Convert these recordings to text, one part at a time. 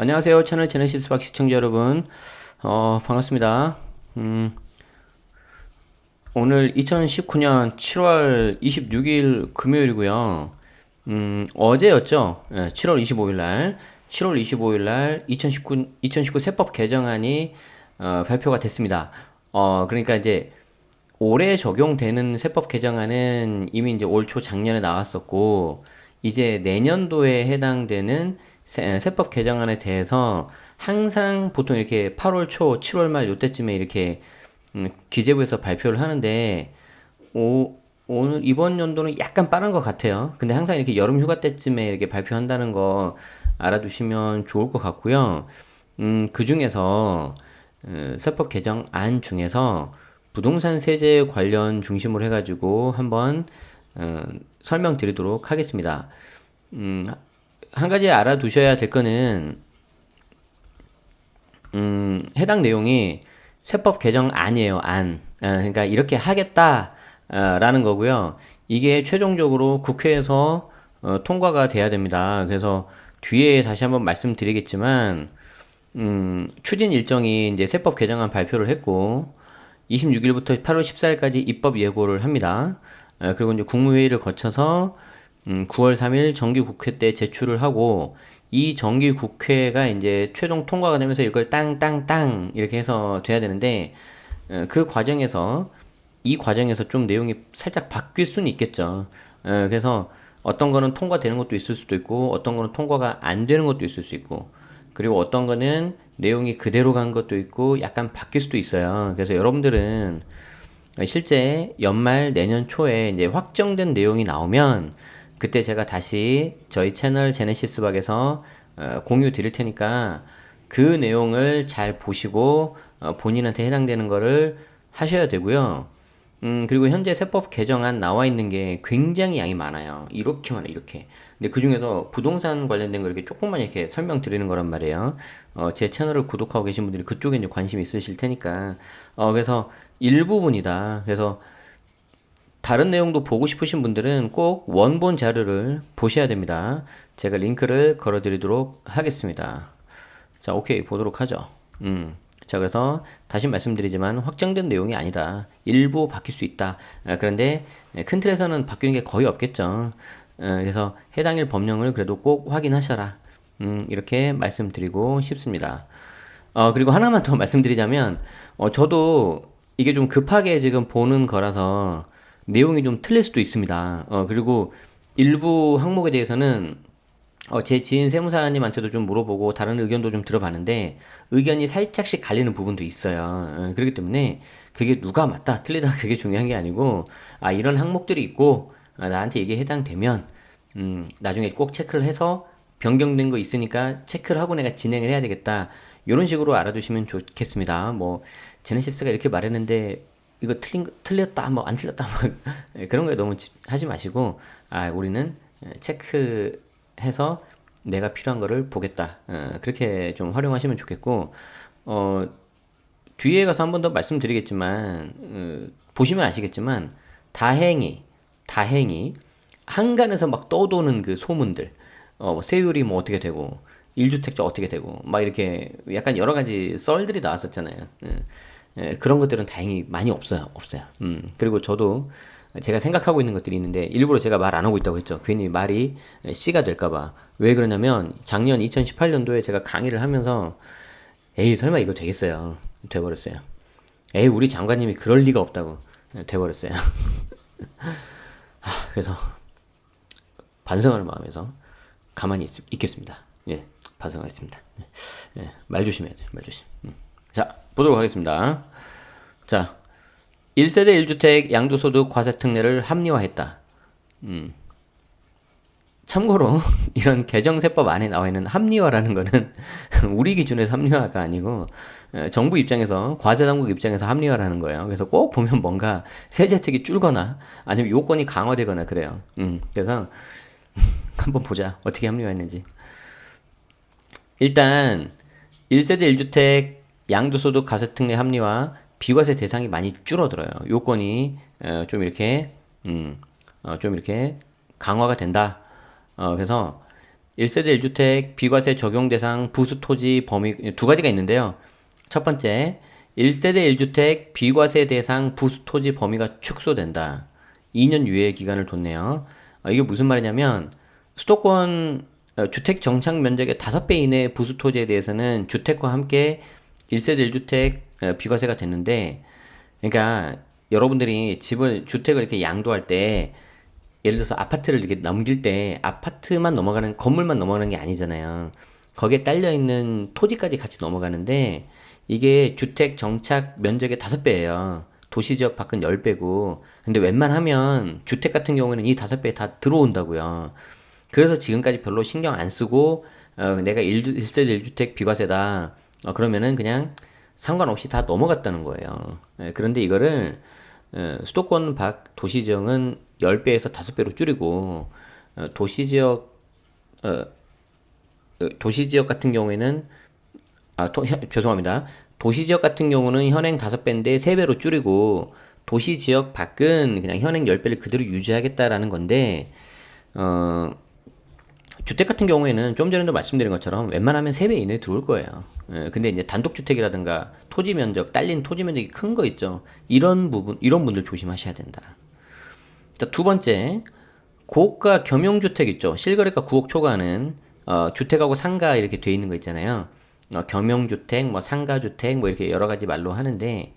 안녕하세요. 채널 제네시스 박 시청자 여러분. 반갑습니다. 오늘 2019년 7월 26일 금요일이고요. 어제였죠. 7월 25일 날. 7월 25일 날 2019 세법 개정안이 발표가 됐습니다. 그러니까 이제 올해 적용되는 세법 개정안은 이미 이제 올 초 작년에 나왔었고, 이제 내년도에 해당되는 세법 개정안에 대해서 항상 보통 이렇게 8월 초, 7월 말 요때쯤에 이렇게 기재부에서 발표를 하는데, 오늘 이번 연도는 약간 빠른 것 같아요. 근데 항상 이렇게 여름 휴가 때쯤에 이렇게 발표한다는 거 알아두시면 좋을 것 같고요. 그 중에서 세법 개정안 중에서 부동산 세제 관련 중심으로 해가지고 한번 설명드리도록 하겠습니다. 음, 한 가지 알아두셔야 될 거는 해당 내용이 세법 개정안이에요. 안. 그러니까 이렇게 하겠다라는 거고요. 이게 최종적으로 국회에서 통과가 돼야 됩니다. 그래서 뒤에 다시 한번 말씀드리겠지만 추진 일정이 이제 세법 개정안 발표를 했고 26일부터 8월 14일까지 입법 예고를 합니다. 그리고 이제 국무회의를 거쳐서 9월 3일 정기국회 때 제출을 하고 이 정기국회가 이제 최종 통과가 되면서 이걸 땅땅땅 이렇게 해서 돼야 되는데 그 과정에서 이 과정에서 좀 내용이 살짝 바뀔 수는 있겠죠. 그래서 어떤 거는 통과되는 것도 있을 수도 있고 어떤 거는 통과가 안 되는 것도 있을 수 있고 그리고 어떤 거는 내용이 그대로 간 것도 있고 약간 바뀔 수도 있어요. 그래서 여러분들은 실제 연말 내년 초에 이제 확정된 내용이 나오면 그때 제가 다시 저희 채널 제네시스 박에서 공유 드릴 테니까 그 내용을 잘 보시고 본인한테 해당되는 거를 하셔야 되고요. 그리고 현재 세법 개정안 나와 있는 게 굉장히 양이 많아요. 이렇게 많아요, 이렇게. 근데 그 중에서 부동산 관련된 거 이렇게 조금만 이렇게 설명드리는 거란 말이에요. 제 채널을 구독하고 계신 분들이 그쪽에 이제 관심이 있으실 테니까. 그래서 일부분이다. 그래서 다른 내용도 보고 싶으신 분들은 꼭 원본 자료를 보셔야 됩니다. 제가 링크를 걸어드리도록 하겠습니다. 자, 오케이. 보도록 하죠. 자, 그래서 다시 말씀드리지만 확정된 내용이 아니다. 일부 바뀔 수 있다. 그런데 큰 틀에서는 바뀌는 게 거의 없겠죠. 그래서 해당일 법령을 그래도 꼭 확인하셔라. 이렇게 말씀드리고 싶습니다. 그리고 하나만 더 말씀드리자면, 저도 이게 좀 급하게 지금 보는 거라서 내용이 좀 틀릴 수도 있습니다. 그리고 일부 항목에 대해서는 제 지인 세무사님한테도 좀 물어보고 다른 의견도 좀 들어봤는데 의견이 살짝씩 갈리는 부분도 있어요. 그렇기 때문에 그게 누가 맞다 틀리다 그게 중요한 게 아니고 이런 항목들이 있고 나한테 이게 해당되면 나중에 꼭 체크를 해서 변경된 거 있으니까 체크를 하고 내가 진행을 해야 되겠다. 이런 식으로 알아두시면 좋겠습니다. 뭐 제네시스가 이렇게 말했는데 이거 틀렸다 뭐 안 틀렸다 뭐 그런 거에 너무 하지 마시고 우리는 체크해서 내가 필요한 거를 보겠다. 그렇게 좀 활용하시면 좋겠고 뒤에 가서 한 번 더 말씀드리겠지만 보시면 아시겠지만 다행히 한간에서 막 떠도는 그 소문들 뭐 세율이 뭐 어떻게 되고 1주택자 어떻게 되고 막 이렇게 약간 여러 가지 썰들이 나왔었잖아요. 그런 것들은 다행히 많이 없어요. 그리고 저도 제가 생각하고 있는 것들이 있는데 일부러 제가 말 안 하고 있다고 했죠. 괜히 말이 씨가 될까봐. 왜 그러냐면 작년 2018년도에 제가 강의를 하면서 에이 설마 이거 되겠어요. 돼버렸어요. 에이 우리 장관님이 그럴 리가 없다고 돼버렸어요. 그래서 반성하는 마음에서 가만히 있겠습니다. 예, 반성하겠습니다. 말 조심해야 돼요. 말 조심. 자, 보도록 하겠습니다. 자, 1세대 1주택 양도소득 과세특례를 합리화했다. 참고로 이런 개정세법 안에 나와 있는 합리화라는 거는 우리 기준에서 합리화가 아니고 정부 입장에서 과세당국 입장에서 합리화라는 거예요. 그래서 꼭 보면 뭔가 세제 혜택이 줄거나 아니면 요건이 강화되거나 그래요. 그래서 한번 보자 어떻게 합리화했는지. 일단 1세대 1주택 양도소득 과세특례 합리화 비과세 대상이 많이 줄어들어요. 요건이 좀 이렇게 강화가 된다. 그래서 1세대 1주택 비과세 적용 대상 부수 토지 범위 두 가지가 있는데요. 첫 번째, 1세대 1주택 비과세 대상 부수 토지 범위가 축소된다. 2년 유예 기간을 뒀네요. 이게 무슨 말이냐면 수도권 주택 정착 면적의 5배 이내의 부수 토지에 대해서는 주택과 함께 1세대 1주택 비과세가 됐는데, 그러니까 여러분들이 주택을 이렇게 양도할 때 예를 들어서 아파트를 이렇게 넘길 때 아파트만 넘어가는, 건물만 넘어가는 게 아니잖아요. 거기에 딸려있는 토지까지 같이 넘어가는데 이게 주택 정착 면적의 5배예요. 도시지역 밖은 10배고. 근데 웬만하면 주택 같은 경우에는 이 5배에 다 들어온다고요. 그래서 지금까지 별로 신경 안 쓰고 내가 1세대 1주택 비과세다. 그러면은 그냥 상관없이 다 넘어갔다는 거예요. 그런데 이거를 수도권 밖 도시지역은 10배에서 5배로 줄이고 도시지역 같은 경우에는 죄송합니다. 도시지역 같은 경우는 현행 5배인데 3배로 줄이고 도시지역 밖은 그냥 현행 10배를 그대로 유지하겠다라는 건데 주택 같은 경우에는 좀 전에도 말씀드린 것처럼 웬만하면 3배 이내에 들어올 거예요. 근데 이제 단독주택이라든가 토지 면적, 딸린 토지 면적이 큰 거 있죠. 이런 분들 조심하셔야 된다. 자, 두 번째, 고가 겸용주택 있죠. 실거래가 9억 초과하는 주택하고 상가 이렇게 돼 있는 거 있잖아요. 겸용주택, 뭐 상가주택, 뭐 이렇게 여러 가지 말로 하는데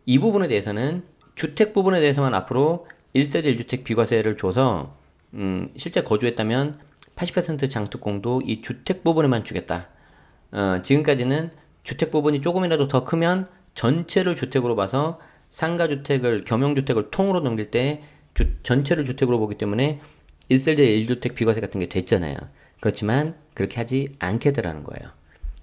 이 부분에 대해서는 주택 부분에 대해서만 앞으로 1세대 1주택 비과세를 줘서 실제 거주했다면 80% 장특공도 이 주택 부분에만 주겠다. 지금까지는 주택 부분이 조금이라도 더 크면 전체를 주택으로 봐서 상가주택을, 겸용주택을 통으로 넘길 때 전체를 주택으로 보기 때문에 1세대 1주택 비과세 같은 게 됐잖아요. 그렇지만 그렇게 하지 않겠다라는 거예요.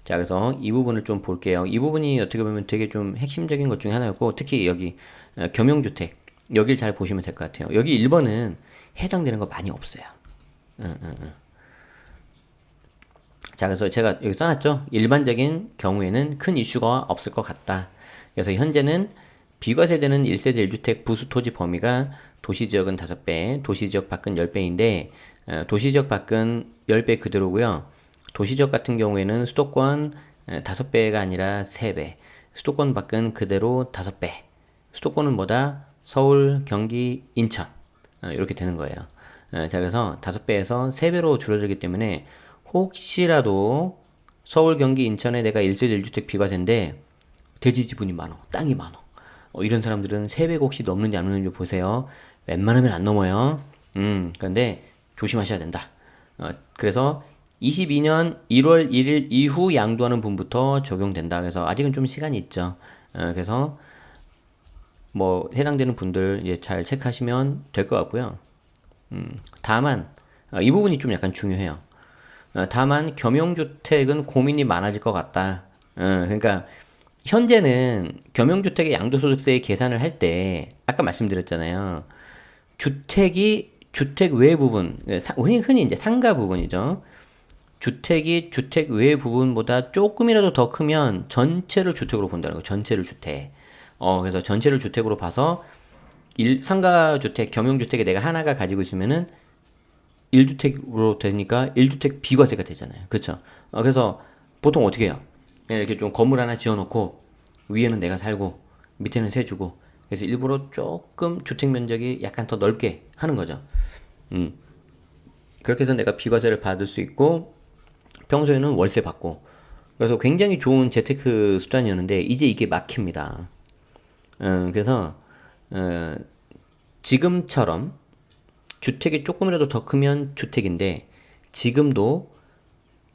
자, 그래서 이 부분을 좀 볼게요. 이 부분이 어떻게 보면 되게 좀 핵심적인 것 중에 하나였고, 특히 여기 겸용주택, 여길 잘 보시면 될 것 같아요. 여기 1번은 해당되는 거 많이 없어요. 자, 그래서 제가 여기 써놨죠. 일반적인 경우에는 큰 이슈가 없을 것 같다. 그래서 현재는 비과세되는 1세대 1주택 부수 토지 범위가 도시지역은 5배, 도시지역 밖은 10배인데 도시지역 밖은 10배 그대로고요. 도시지역 같은 경우에는 수도권 5배가 아니라 3배, 수도권 밖은 그대로 5배. 수도권은 뭐다? 서울, 경기, 인천 이렇게 되는 거예요. 자, 그래서 5배에서 3배로 줄어들기 때문에 혹시라도 서울, 경기, 인천에 내가 1세대 1주택 비과세인데 대지 지분이 많어, 땅이 많어. 이런 사람들은 3배가 혹시 넘는지 안 넘는지 보세요. 웬만하면 안 넘어요. 그런데 조심하셔야 된다. 그래서 22년 1월 1일 이후 양도하는 분부터 적용된다. 그래서 아직은 좀 시간이 있죠. 그래서 뭐 해당되는 분들 이제 잘 체크하시면 될 것 같고요. 다만 이 부분이 좀 약간 중요해요. 다만 겸용주택은 고민이 많아질 것 같다. 그러니까 현재는 겸용주택의 양도소득세 계산을 할 때 아까 말씀드렸잖아요. 주택이 주택 외 부분, 흔히 이제 상가 부분이죠. 주택이 주택 외 부분보다 조금이라도 더 크면 전체를 주택으로 본다는 거예요. 전체를 주택. 그래서 전체를 주택으로 봐서 상가주택, 겸용주택에 내가 하나가 가지고 있으면은 1주택으로 되니까 1주택 비과세가 되잖아요. 그렇죠? 그래서 보통 어떻게 해요? 이렇게 좀 건물 하나 지어놓고 위에는 내가 살고 밑에는 세 주고, 그래서 일부러 조금 주택 면적이 약간 더 넓게 하는 거죠. 그렇게 해서 내가 비과세를 받을 수 있고 평소에는 월세 받고, 그래서 굉장히 좋은 재테크 수단이었는데 이제 이게 막힙니다. 그래서 지금처럼 주택이 조금이라도 더 크면 주택인데 지금도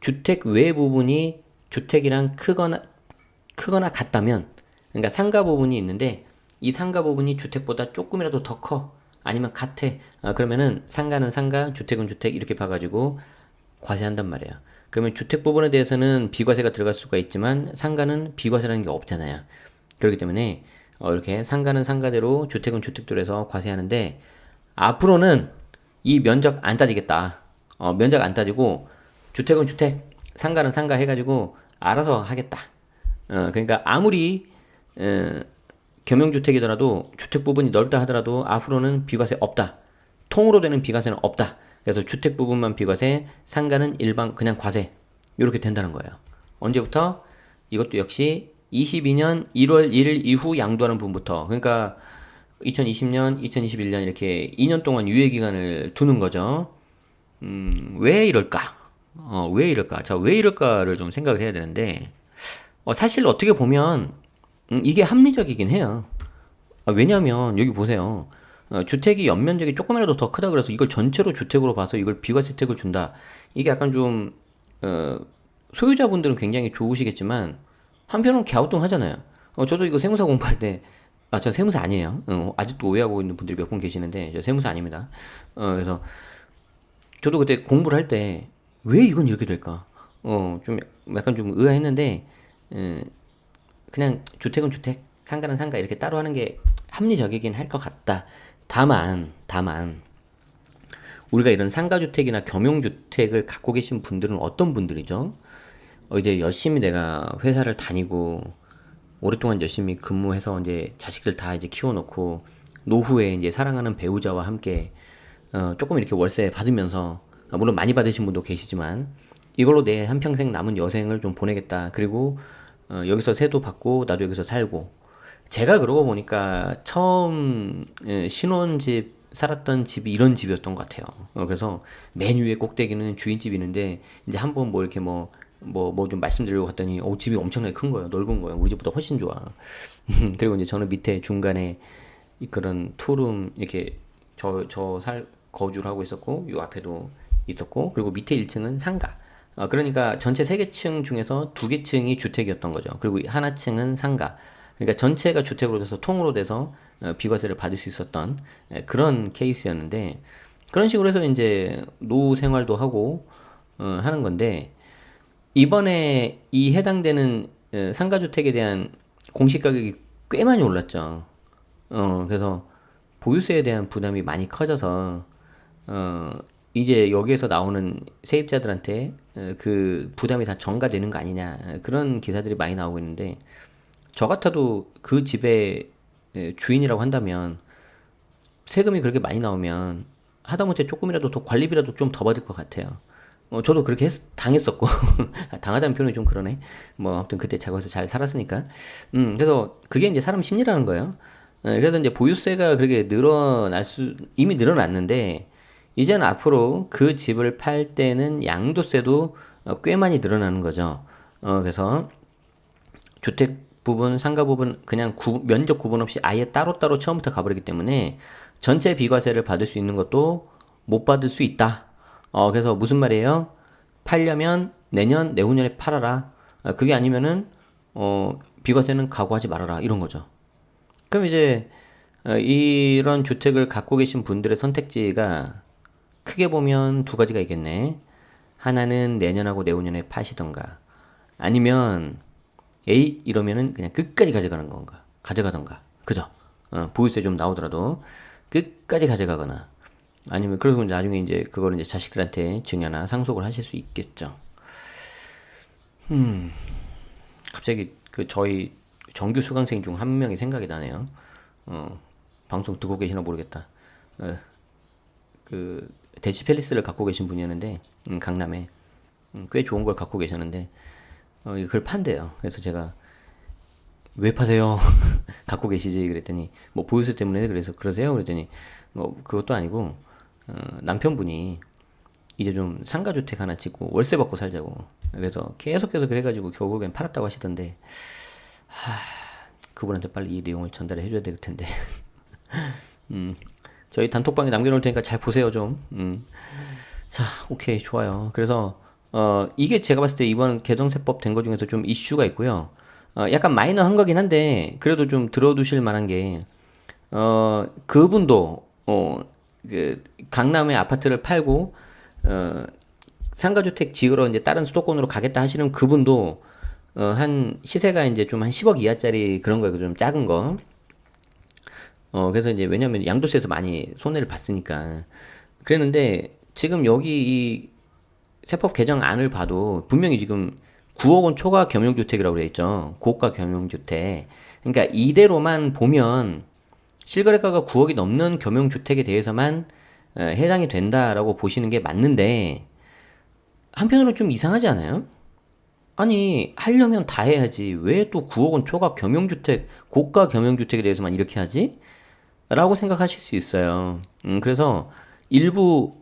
주택 외 부분이 주택이랑 크거나 같다면, 그러니까 상가 부분이 있는데 이 상가 부분이 주택보다 조금이라도 더 커, 아니면 같아, 그러면은 상가는 상가, 주택은 주택 이렇게 봐가지고 과세한단 말이에요. 그러면 주택 부분에 대해서는 비과세가 들어갈 수가 있지만 상가는 비과세라는 게 없잖아요. 그렇기 때문에 이렇게 상가는 상가대로 주택은 주택대로 해서 과세하는데 앞으로는 이 면적 안 따지겠다. 면적 안 따지고 주택은 주택, 상가는 상가 해가지고 알아서 하겠다. 그러니까 아무리 겸용주택이더라도 주택 부분이 넓다 하더라도 앞으로는 비과세 없다. 통으로 되는 비과세는 없다. 그래서 주택 부분만 비과세, 상가는 일반 그냥 과세. 이렇게 된다는 거예요. 언제부터? 이것도 역시 22년 1월 1일 이후 양도하는 부분부터. 그러니까 2020년, 2021년 이렇게 2년 동안 유예 기간을 두는 거죠. 왜 이럴까? 왜 이럴까? 자, 왜 이럴까를 좀 생각을 해야 되는데, 사실 어떻게 보면, 이게 합리적이긴 해요. 왜냐면, 여기 보세요. 주택이 연면적이 조금이라도 더 크다 그래서 이걸 전체로 주택으로 봐서 이걸 비과세 혜택을 준다. 이게 약간 좀, 어, 소유자분들은 굉장히 좋으시겠지만, 한편으로는 갸우뚱하잖아요. 저도 이거 세무사 공부할 때, 저 세무사 아니에요. 아직도 오해하고 있는 분들이 몇 분 계시는데, 저 세무사 아닙니다. 그래서, 저도 그때 공부를 할 때 왜 이건 이렇게 될까? 좀 약간 좀 의아했는데 그냥 주택은 주택, 상가는 상가 이렇게 따로 하는 게 합리적이긴 할 것 같다. 다만 우리가 이런 상가주택이나 겸용주택을 갖고 계신 분들은 어떤 분들이죠? 이제 열심히 내가 회사를 다니고 오랫동안 열심히 근무해서 이제 자식들 다 이제 키워놓고 노후에 이제 사랑하는 배우자와 함께 조금 이렇게 월세 받으면서 물론 많이 받으신 분도 계시지만 이걸로 내 한평생 남은 여생을 좀 보내겠다. 그리고 여기서 세도 받고 나도 여기서 살고 제가 그러고 보니까 처음 신혼집 살았던 집이 이런 집이었던 것 같아요. 그래서 맨 위에 꼭대기는 주인집이 있는데 이제 한번 뭐 이렇게 뭐 좀 말씀드리려고 갔더니 집이 엄청나게 큰 거예요. 넓은 거예요. 우리 집보다 훨씬 좋아. 그리고 이제 저는 밑에 중간에 그런 투룸 이렇게 거주를 하고 있었고 요 앞에도 있었고 그리고 밑에 1층은 상가. 그러니까 전체 3개층 중에서 2개층이 주택이었던 거죠. 그리고 하나층은 상가. 그러니까 전체가 주택으로 돼서 통으로 돼서 비과세를 받을 수 있었던 그런 케이스였는데 그런 식으로 해서 이제 노후 생활도 하고 하는 건데 이번에 이 해당되는 상가주택에 대한 공시 가격이 꽤 많이 올랐죠. 그래서 보유세에 대한 부담이 많이 커져서 이제 여기에서 나오는 세입자들한테 그 부담이 다 전가되는 거 아니냐 그런 기사들이 많이 나오고 있는데 저 같아도 그 집의 주인이라고 한다면 세금이 그렇게 많이 나오면 하다못해 조금이라도 더 관리비라도 좀 더 받을 것 같아요. 저도 그렇게 당했었고 당하다는 표현이 좀 그러네. 뭐 아무튼 그때 자고서 잘 살았으니까. 그래서 그게 이제 사람 심리라는 거예요. 그래서 이제 보유세가 그렇게 이미 늘어났는데 이제는 앞으로 그 집을 팔 때는 양도세도 꽤 많이 늘어나는 거죠. 그래서 주택 부분, 상가 부분 그냥 면적 구분 없이 아예 따로따로 처음부터 가버리기 때문에 전체 비과세를 받을 수 있는 것도 못 받을 수 있다. 그래서 무슨 말이에요? 팔려면 내년, 내후년에 팔아라. 그게 아니면은 비과세는 각오하지 말아라. 이런 거죠. 그럼 이제 이런 주택을 갖고 계신 분들의 선택지가 크게 보면 두 가지가 있겠네. 하나는 내년하고 내후년에 파시던가 아니면 에이 이러면은 그냥 끝까지 가져가던가 그죠? 보유세 좀 나오더라도 끝까지 가져가거나 아니면 그래서 나중에 이제 그거를 이제 자식들한테 증여나 상속을 하실 수 있겠죠. 갑자기 그 저희 정규 수강생 중 한 명이 생각이 나네요. 방송 듣고 계시나 모르겠다. 그 대치 팰리스를 갖고 계신 분이었는데 강남에 꽤 좋은 걸 갖고 계셨는데 그걸 판대요. 그래서 제가 왜 파세요? 갖고 계시지 그랬더니 뭐 보유세 때문에 그래서 그러세요? 그랬더니 뭐 그것도 아니고 남편분이 이제 좀 상가주택 하나 짓고 월세 받고 살자고 그래서 계속해서 그래가지고 결국엔 팔았다고 하시던데 그분한테 빨리 이 내용을 전달해 줘야 될 텐데 저희 단톡방에 남겨놓을 테니까 잘 보세요 좀. 자, 오케이 좋아요. 그래서 이게 제가 봤을 때 이번 개정세법 된 거 중에서 좀 이슈가 있고요. 약간 마이너한 거긴 한데 그래도 좀 들어두실 만한 게 그분도 그 강남에 아파트를 팔고 상가주택 지으러 이제 다른 수도권으로 가겠다 하시는 그분도 한 시세가 이제 좀 한 10억 이하짜리 그런 거예요. 좀 작은 거. 그래서 이제 왜냐면 양도세에서 많이 손해를 봤으니까. 그랬는데 지금 여기 이 세법 개정안을 봐도 분명히 지금 9억 원 초과 겸용주택이라고 그래 있죠. 고가 겸용주택. 그러니까 이대로만 보면 실거래가가 9억이 넘는 겸용주택에 대해서만 해당이 된다라고 보시는 게 맞는데 한편으로는 좀 이상하지 않아요? 아니 하려면 다 해야지 왜 또 9억 원 초과 겸용주택 고가 겸용주택에 대해서만 이렇게 하지? 라고 생각하실 수 있어요. 그래서 일부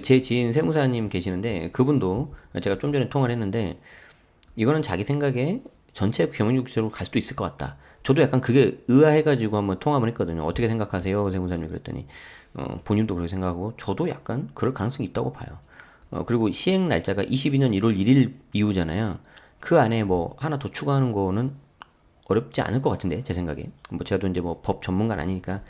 제 지인 세무사님 계시는데 그분도 제가 좀 전에 통화를 했는데 이거는 자기 생각에 전체 경영육지로 갈 수도 있을 것 같다. 저도 약간 그게 의아해가지고 한번 통화를 했거든요. 어떻게 생각하세요, 세무사님? 그랬더니 본인도 그렇게 생각하고 저도 약간 그럴 가능성이 있다고 봐요. 그리고 시행 날짜가 22년 1월 1일 이후잖아요. 그 안에 뭐 하나 더 추가하는 거는 어렵지 않을 것 같은데 제 생각에. 뭐 제가 이제 뭐 법 전문가는 아니니까.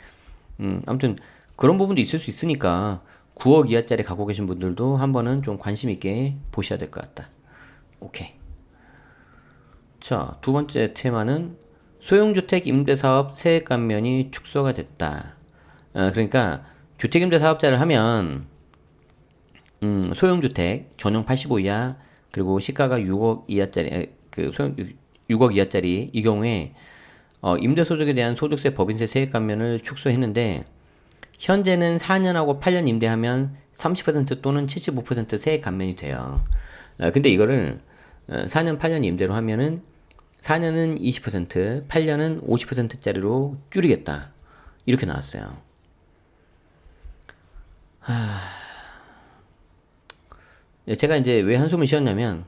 아무튼 그런 부분도 있을 수 있으니까 9억 이하짜리 갖고 계신 분들도 한번은 좀 관심 있게 보셔야 될 것 같다. 오케이. 자, 두 번째 테마는 소형주택 임대사업 세액 감면이 축소가 됐다. 그러니까 주택임대사업자를 하면 소형주택 전용 85 이하 그리고 시가가 6억 이하짜리 그 소형 6억 이하짜리 이 경우에 임대소득에 대한 소득세 법인세 세액 감면을 축소했는데 현재는 4년하고 8년 임대하면 30% 또는 75% 세액 감면이 돼요. 근데 이거를 4년, 8년 임대로 하면은 4년은 20%, 8년은 50%짜리로 줄이겠다. 이렇게 나왔어요. 제가 이제 왜 한숨을 쉬었냐면,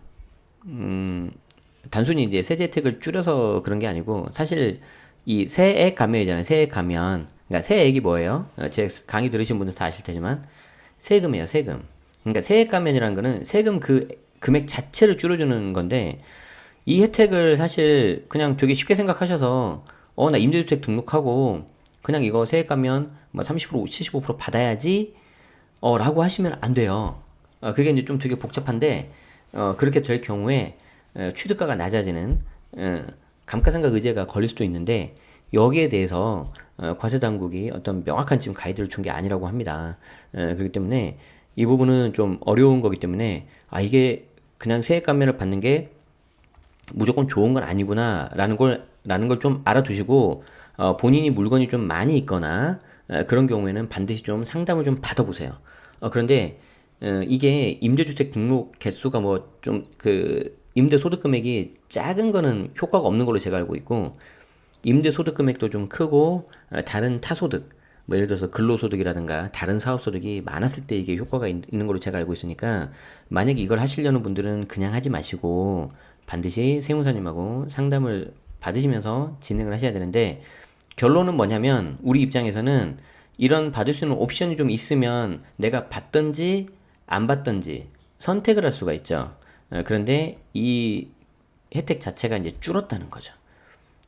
단순히 이제 세제 혜택을 줄여서 그런 게 아니고, 사실 이 세액 감면이잖아요. 세액 감면. 그러니까 세액이 뭐예요? 제 강의 들으신 분들 다 아실 테지만, 세금이에요, 세금. 그러니까 세액 감면이라는 거는 세금 그 금액 자체를 줄여주는 건데, 이 혜택을 사실 그냥 되게 쉽게 생각하셔서 나 임대주택 등록하고 그냥 이거 세액 감면 뭐 30% 75% 받아야지 라고 하시면 안 돼요. 그게 이제 좀 되게 복잡한데 그렇게 될 경우에 취득가가 낮아지는 감가상각 의제가 걸릴 수도 있는데 여기에 대해서 과세 당국이 어떤 명확한 지금 가이드를 준 게 아니라고 합니다. 그렇기 때문에 이 부분은 좀 어려운 거기 때문에 이게 그냥 세액 감면을 받는 게 무조건 좋은 건 아니구나라는 걸 좀 알아두시고 본인이 물건이 좀 많이 있거나 그런 경우에는 반드시 좀 상담을 좀 받아보세요. 그런데 이게 임대주택 등록 개수가 뭐 좀 그 임대 소득 금액이 작은 거는 효과가 없는 걸로 제가 알고 있고 임대 소득 금액도 좀 크고 다른 타소득 뭐 예를 들어서 근로소득이라든가 다른 사업소득이 많았을 때 이게 효과가 있는 걸로 제가 알고 있으니까 만약에 이걸 하시려는 분들은 그냥 하지 마시고 반드시 세무사님하고 상담을 받으시면서 진행을 하셔야 되는데 결론은 뭐냐면 우리 입장에서는 이런 받을 수 있는 옵션이 좀 있으면 내가 받든지 안 받든지 선택을 할 수가 있죠. 그런데 이 혜택 자체가 이제 줄었다는 거죠.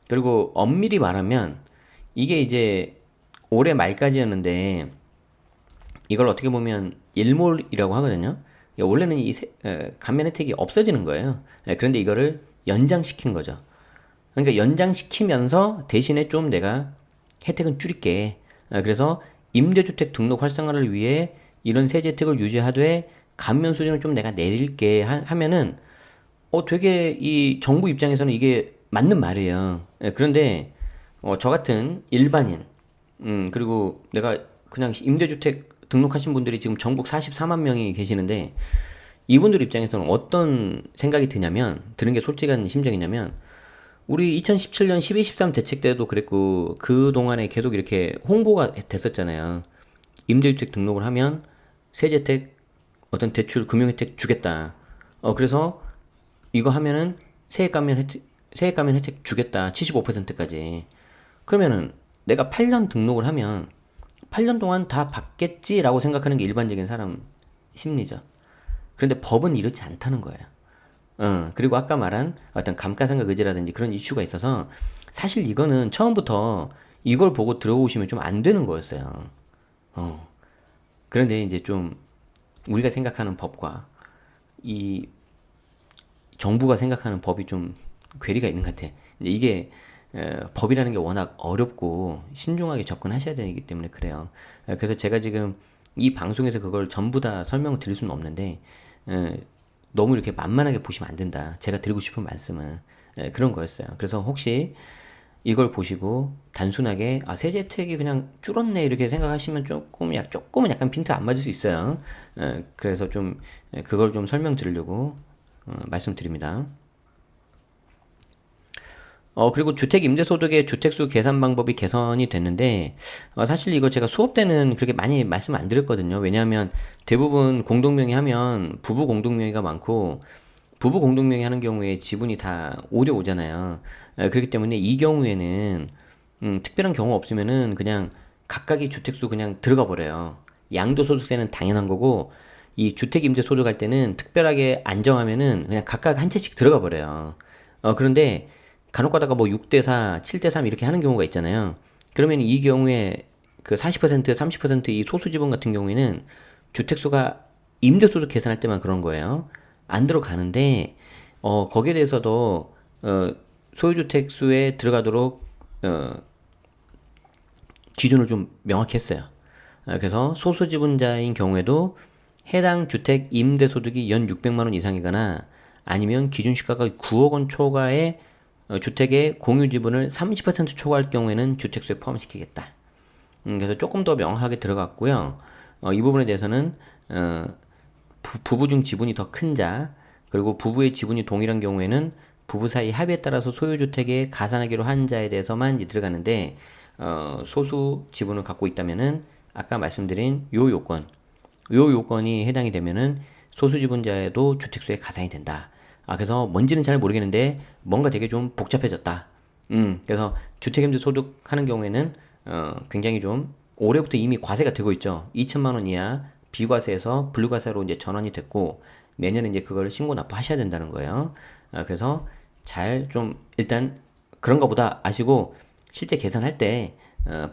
그리고 엄밀히 말하면 이게 이제 올해 말까지였는데 이걸 어떻게 보면 일몰이라고 하거든요. 원래는 이 감면 혜택이 없어지는 거예요. 그런데 이거를 연장시킨 거죠. 그러니까 연장시키면서 대신에 좀 내가 혜택은 줄일게. 그래서 임대주택 등록 활성화를 위해 이런 세제 혜택을 유지하되 감면 수준을 좀 내가 내릴게 하면은 되게 이 정부 입장에서는 이게 맞는 말이에요. 그런데 저 같은 일반인 그리고 내가 그냥 임대주택 등록하신 분들이 지금 전국 44만 명이 계시는데 이분들 입장에서는 어떤 생각이 드는 게 솔직한 심정이냐면 우리 2017년 12, 13 대책 때도 그랬고 그동안에 계속 이렇게 홍보가 됐었잖아요. 임대주택 등록을 하면 세제 혜택, 어떤 대출 금융 혜택 주겠다. 그래서 이거 하면은 세액 감면 혜택 주겠다. 75%까지. 그러면은 내가 8년 등록을 하면 8년 동안 다 받겠지라고 생각하는 게 일반적인 사람 심리죠. 그런데 법은 이렇지 않다는 거예요. 그리고 아까 말한 어떤 감가상각 의제라든지 그런 이슈가 있어서 사실 이거는 처음부터 이걸 보고 들어오시면 좀 안 되는 거였어요. 그런데 이제 좀 우리가 생각하는 법과 이 정부가 생각하는 법이 좀 괴리가 있는 것 같아. 이제 이게 법이라는 게 워낙 어렵고 신중하게 접근하셔야 되기 때문에 그래요. 그래서 제가 지금 이 방송에서 그걸 전부 다 설명을 드릴 수는 없는데 너무 이렇게 만만하게 보시면 안 된다. 제가 드리고 싶은 말씀은 그런 거였어요. 그래서 혹시 이걸 보시고 단순하게 세제 혜택이 그냥 줄었네 이렇게 생각하시면 조금은 약간 핀트 안 맞을 수 있어요. 그래서 좀 그걸 좀 설명드리려고 말씀드립니다. 그리고 주택 임대소득의 주택수 계산 방법이 개선이 됐는데, 사실 이거 제가 수업 때는 그렇게 많이 말씀 안 드렸거든요. 왜냐하면 대부분 공동명의 하면 부부 공동명의가 많고, 부부 공동명의 하는 경우에 지분이 다 5대 5잖아요. 그렇기 때문에 이 경우에는, 특별한 경우 없으면은 그냥 각각의 주택수 그냥 들어가 버려요. 양도소득세는 당연한 거고, 이 주택 임대소득 할 때는 특별하게 안정하면은 그냥 각각 한 채씩 들어가 버려요. 그런데 간혹 가다가 뭐 6대4, 7대3 이렇게 하는 경우가 있잖아요. 그러면 이 경우에 그 40%, 30%이 소수지분 같은 경우에는 주택수가 임대소득 계산할 때만 그런 거예요. 안 들어가는데, 거기에 대해서도, 소유주택수에 들어가도록, 기준을 좀 명확히 했어요. 그래서 소수지분자인 경우에도 해당 주택 임대소득이 연 600만 원 이상이거나 아니면 기준시가가 9억 원 초과의 주택의 공유 지분을 30% 초과할 경우에는 주택수에 포함시키겠다. 그래서 조금 더 명확하게 들어갔고요. 이 부분에 대해서는 부부 중 지분이 더 큰 자, 그리고 부부의 지분이 동일한 경우에는 부부 사이 합의에 따라서 소유주택에 가산하기로 한 자에 대해서만 들어가는데, 소수 지분을 갖고 있다면은 아까 말씀드린 요 요건이 해당이 되면은 소수 지분자에도 주택수에 가산이 된다. 그래서 뭔지는 잘 모르겠는데 뭔가 되게 좀 복잡해졌다. 그래서 주택임대 소득 하는 경우에는 굉장히 좀 올해부터 이미 과세가 되고 있죠. 2천만 원 이하 비과세에서 분류과세로 이제 전환이 됐고 내년에 이제 그걸 신고 납부하셔야 된다는 거예요. 그래서 잘 좀 일단 그런가 보다 아시고 실제 계산할 때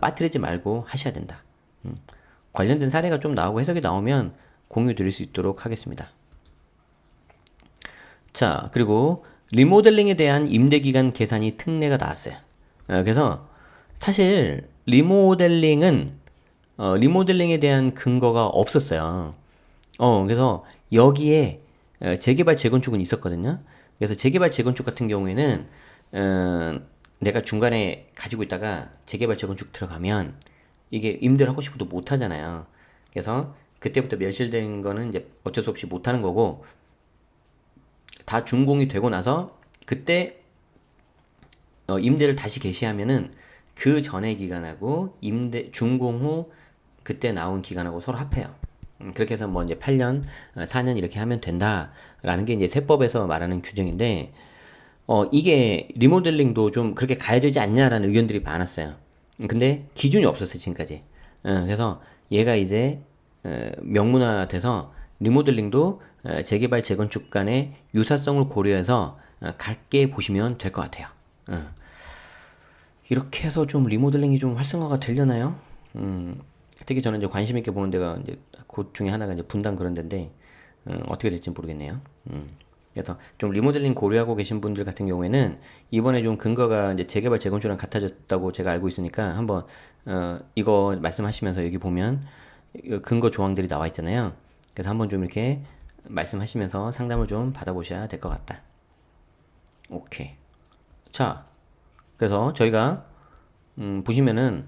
빠뜨리지 말고 하셔야 된다. 관련된 사례가 좀 나오고 해석이 나오면 공유 드릴 수 있도록 하겠습니다. 자, 그리고 리모델링에 대한 임대기간 계산이 특례가 나왔어요. 그래서 사실 리모델링에 대한 근거가 없었어요. 그래서 여기에 재개발 재건축은 있었거든요. 그래서 재개발 재건축 같은 경우에는 내가 중간에 가지고 있다가 재개발 재건축 들어가면 이게 임대를 하고 싶어도 못 하잖아요. 그래서 그때부터 멸실된 거는 이제 어쩔 수 없이 못 하는 거고 다 준공이 되고 나서 그때 임대를 다시 개시하면은 그 전에 기간하고 임대 준공 후 그때 나온 기간하고 서로 합해요. 그렇게 해서 뭐 이제 8년, 4년 이렇게 하면 된다라는 게 이제 세법에서 말하는 규정인데 이게 리모델링도 좀 그렇게 가야 되지 않냐라는 의견들이 많았어요. 근데 기준이 없었어요, 지금까지. 그래서 얘가 이제 명문화돼서 리모델링도 재개발 재건축 간의 유사성을 고려해서 같게 보시면 될 것 같아요. 이렇게 해서 좀 리모델링이 좀 활성화가 되려나요? 특히 저는 이제 관심 있게 보는 데가 이제 그 중에 하나가 이제 분당 그런 데인데 어떻게 될지 모르겠네요. 그래서 좀 리모델링 고려하고 계신 분들 같은 경우에는 이번에 좀 근거가 이제 재개발 재건축이랑 같아졌다고 제가 알고 있으니까 한번 이거 말씀하시면서 여기 보면 근거 조항들이 나와 있잖아요. 그래서 한번 좀 이렇게 말씀하시면서 상담을 좀 받아보셔야 될 것 같다. 오케이. 자, 그래서 저희가 보시면은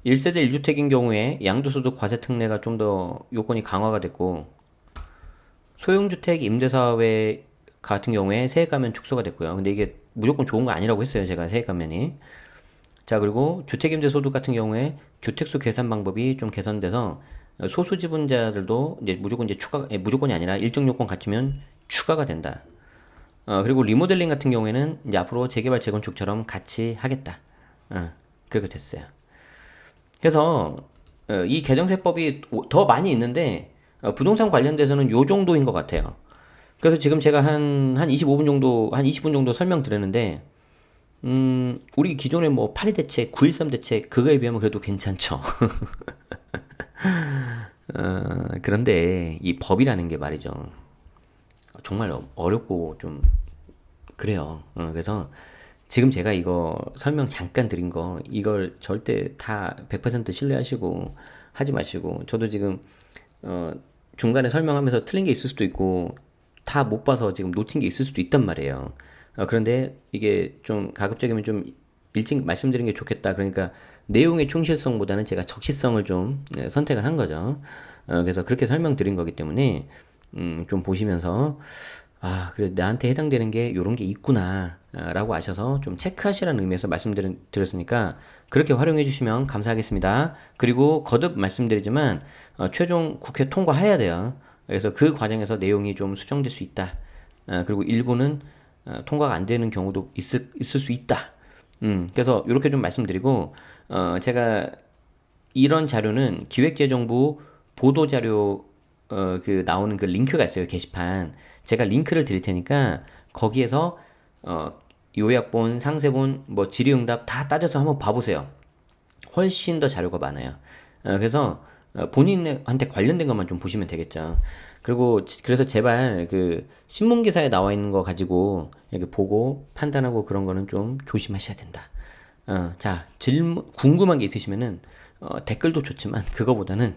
1세대 1주택인 경우에 양도소득 과세 특례가 좀 더 요건이 강화가 됐고 소형주택 임대사회 같은 경우에 세액 감면 축소가 됐고요. 근데 이게 무조건 좋은 거 아니라고 했어요. 제가 세액 감면이. 자, 그리고 주택임대소득 같은 경우에 주택수 계산 방법이 좀 개선돼서 소수 지분자들도 이제 무조건 이제 무조건이 아니라 일정 요건 갖추면 추가가 된다. 그리고 리모델링 같은 경우에는 이제 앞으로 재개발 재건축처럼 같이 하겠다. 그렇게 됐어요. 그래서 이 개정세법이 더 많이 있는데 부동산 관련돼서는 요 정도인 것 같아요. 그래서 지금 제가 한 25분 정도, 한 20분 정도 설명드렸는데 우리 기존의 뭐 8.2 대책, 9.13 대책 그거에 비하면 그래도 괜찮죠. 그런데 이 법이라는 게 말이죠. 정말 어렵고 좀 그래요. 그래서 지금 제가 이거 설명 잠깐 드린 거 이걸 절대 다 100% 신뢰하시고 하지 마시고 저도 지금 중간에 설명하면서 틀린 게 있을 수도 있고 다 못 봐서 지금 놓친 게 있을 수도 있단 말이에요. 그런데 이게 좀 가급적이면 좀 일찍 말씀드린 게 좋겠다. 그러니까 내용의 충실성보다는 제가 적시성을 좀 선택을 한 거죠. 그래서 그렇게 설명드린 거기 때문에 좀 보시면서 그래 나한테 해당되는 게 요런 게 있구나 라고 아셔서 좀 체크하시라는 의미에서 말씀드렸으니까 그렇게 활용해 주시면 감사하겠습니다. 그리고 거듭 말씀드리지만 최종 국회 통과해야 돼요. 그래서 그 과정에서 내용이 좀 수정될 수 있다. 그리고 일부는 통과가 안 되는 경우도 있을 수 있다. 그래서 이렇게 좀 말씀드리고 제가 이런 자료는 기획재정부 보도자료 그 나오는 그 링크가 있어요. 게시판. 제가 링크를 드릴 테니까 거기에서 요약본, 상세본, 뭐 질의응답 다 따져서 한번 봐보세요. 훨씬 더 자료가 많아요. 그래서 본인한테 관련된 것만 좀 보시면 되겠죠. 그리고 그래서 제발 그 신문 기사에 나와 있는 거 가지고 이렇게 보고 판단하고 그런 거는 좀 조심하셔야 된다. 자, 질문 궁금한 게 있으시면은 댓글도 좋지만 그거보다는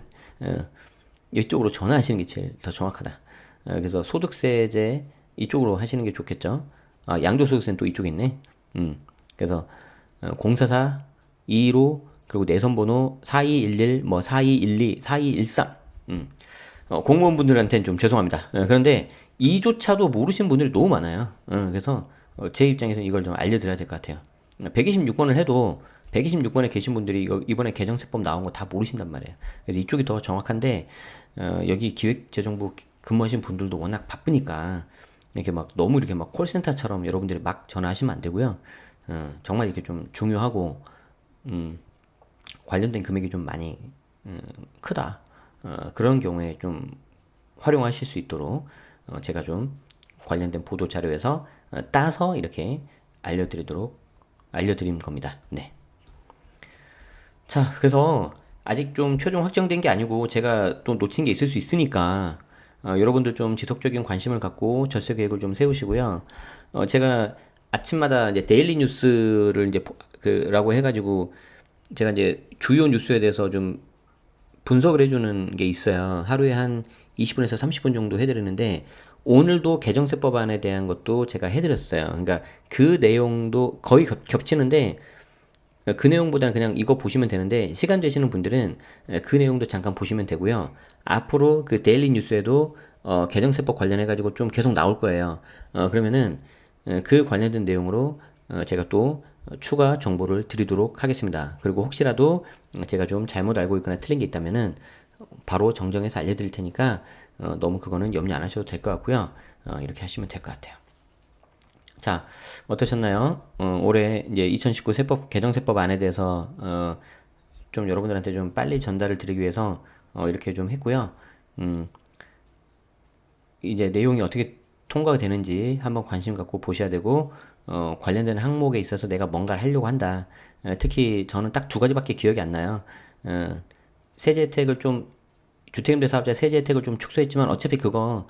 이쪽으로 전화하시는 게 제일 더 정확하다. 그래서 소득세제 이쪽으로 하시는 게 좋겠죠. 양도소득세는 또 이쪽에 있네. 그래서 044 215 그리고 내선번호 4211 뭐 4212 4213 공무원분들한테는 좀 죄송합니다. 그런데 이조차도 모르시는 분들이 너무 많아요. 그래서 제 입장에서는 이걸 좀 알려드려야 될 것 같아요. 126번을 해도 126번에 계신 분들이 이번에 개정세법 나온 거 다 모르신단 말이에요. 그래서 이쪽이 더 정확한데 여기 기획재정부 근무하신 분들도 워낙 바쁘니까 이렇게 막 너무 이렇게 막 콜센터처럼 여러분들이 막 전화하시면 안 되고요. 정말 이렇게 좀 중요하고 관련된 금액이 좀 많이 크다. 그런 경우에 좀 활용하실 수 있도록 제가 좀 관련된 보도 자료에서 따서 이렇게 알려드린 겁니다. 네. 자, 그래서 아직 좀 최종 확정된 게 아니고 제가 또 놓친 게 있을 수 있으니까 여러분들 좀 지속적인 관심을 갖고 절세 계획을 좀 세우시고요. 제가 아침마다 이제 데일리 뉴스를 이제 라고 해가지고 제가 이제 주요 뉴스에 대해서 좀 분석을 해주는 게 있어요. 하루에 한 20분에서 30분 정도 해드리는데 오늘도 개정세법안에 대한 것도 제가 해드렸어요. 그러니까 그 내용도 거의 겹치는데 그 내용보다는 그냥 이거 보시면 되는데 시간 되시는 분들은 그 내용도 잠깐 보시면 되고요. 앞으로 그 데일리 뉴스에도 개정세법 관련해 가지고 좀 계속 나올 거예요. 그러면은 그 관련된 내용으로 제가 또 추가 정보를 드리도록 하겠습니다. 그리고 혹시라도 제가 좀 잘못 알고 있거나 틀린 게 있다면은 바로 정정해서 알려드릴 테니까 너무 그거는 염려 안 하셔도 될 것 같고요. 이렇게 하시면 될 것 같아요. 자, 어떠셨나요? 올해 이제 2019 개정세법안에 대해서 좀 여러분들한테 좀 빨리 전달을 드리기 위해서 이렇게 좀 했고요. 이제 내용이 어떻게 통과가 되는지 한번 관심 갖고 보셔야 되고 관련된 항목에 있어서 내가 뭔가를 하려고 한다. 특히 저는 딱 두 가지밖에 기억이 안 나요. 세제 혜택을 좀 주택임대 사업자 세제 혜택을 좀 축소했지만 어차피 그거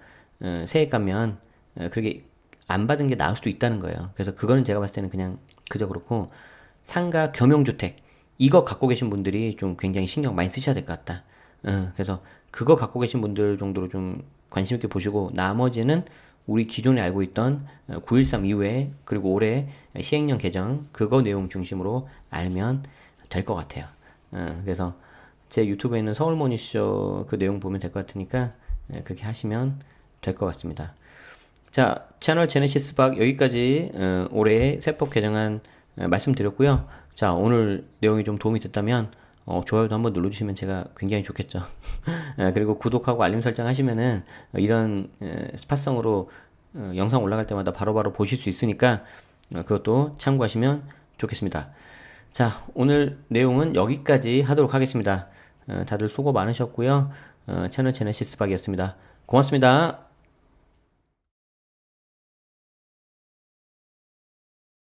세액 감면 그렇게 안 받은 게 나을 수도 있다는 거예요. 그래서 그거는 제가 봤을 때는 그냥 그저 그렇고 상가 겸용주택 이거 갖고 계신 분들이 좀 굉장히 신경 많이 쓰셔야 될 것 같다. 그래서 그거 갖고 계신 분들 정도로 좀 관심 있게 보시고 나머지는 우리 기존에 알고 있던 9.13 이후에 그리고 올해 시행령 개정 그거 내용 중심으로 알면 될 것 같아요. 그래서 제 유튜브에 있는 서울모니쇼 그 내용 보면 될 것 같으니까 그렇게 하시면 될 것 같습니다. 자, 채널 제네시스 박 여기까지 올해 세법 개정안 말씀드렸고요. 자, 오늘 내용이 좀 도움이 됐다면 좋아요도 한번 눌러주시면 제가 굉장히 좋겠죠. 그리고 구독하고 알림 설정 하시면은 이런 스팟성으로 영상 올라갈 때마다 바로바로 보실 수 있으니까 그것도 참고하시면 좋겠습니다. 자, 오늘 내용은 여기까지 하도록 하겠습니다. 다들 수고 많으셨고요. 채널 제네시스 박이었습니다. 고맙습니다.